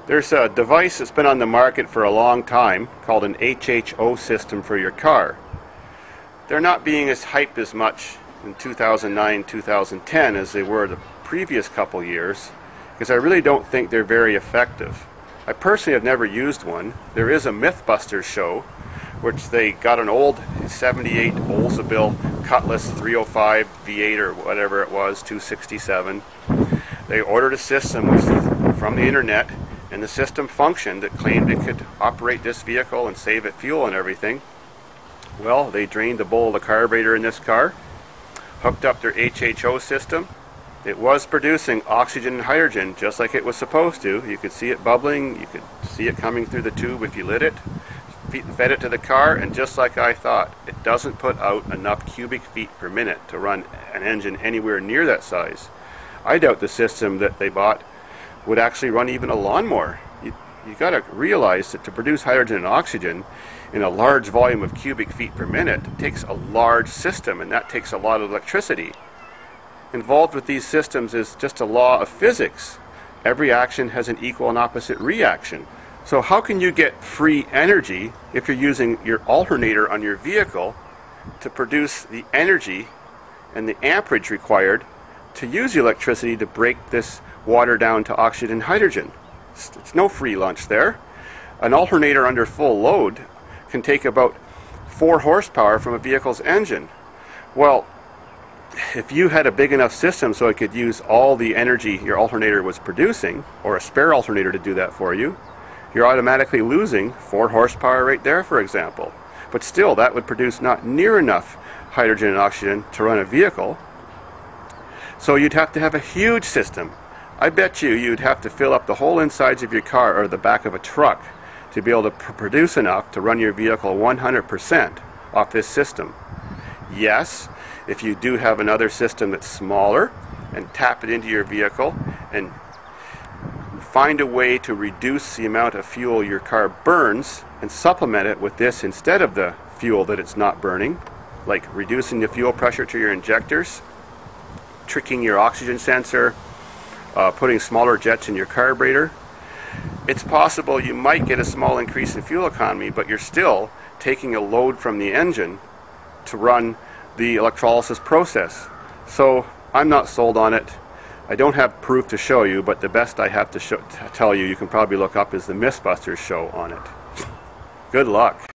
There's a device that's been on the market for a long time called an HHO system for your car. They're not being as hyped as much in 2009, 2010 as they were the previous couple years, because I really don't think they're very effective. I personally have never used one. There is a Mythbusters show, which they got an old 78 Oldsmobile Cutlass 305 V8 or whatever it was, 267. They ordered a system from the internet, and the system functioned that claimed it could operate this vehicle and save it fuel and everything. Well, they drained the bowl of the carburetor in this car, hooked up their HHO system. It was producing oxygen and hydrogen just like it was supposed to. You could see it bubbling, you could see it coming through the tube if you lit it, fed it to the car, and just like I thought, it doesn't put out enough cubic feet per minute to run an engine anywhere near that size. I doubt the system that they bought would actually run even a lawnmower. You got to realize that to produce hydrogen and oxygen in a large volume of cubic feet per minute takes a large system, and that takes a lot of electricity. Involved with these systems is just a law of physics. Every action has an equal and opposite reaction. So how can you get free energy if you're using your alternator on your vehicle to produce the energy and the amperage required to use the electricity to break this water down to oxygen and hydrogen? It's no free lunch there. An alternator under full load can take about 4 horsepower from a vehicle's engine. Well, if you had a big enough system so it could use all the energy your alternator was producing, or a spare alternator to do that for you, you're automatically losing 4 horsepower right there, for example. But still, that would produce not near enough hydrogen and oxygen to run a vehicle. So you'd have to have a huge system. I bet you'd have to fill up the whole insides of your car or the back of a truck to be able to produce enough to run your vehicle 100% off this system. Yes, if you do have another system that's smaller and tap it into your vehicle and find a way to reduce the amount of fuel your car burns and supplement it with this instead of the fuel that it's not burning, like reducing the fuel pressure to your injectors, tricking your oxygen sensor, putting smaller jets in your carburetor, it's possible you might get a small increase in fuel economy, but you're still taking a load from the engine to run the electrolysis process. So I'm not sold on it. I don't have proof to show you, but the best I have to tell you, you can probably look up, is the Mythbusters show on it. Good luck.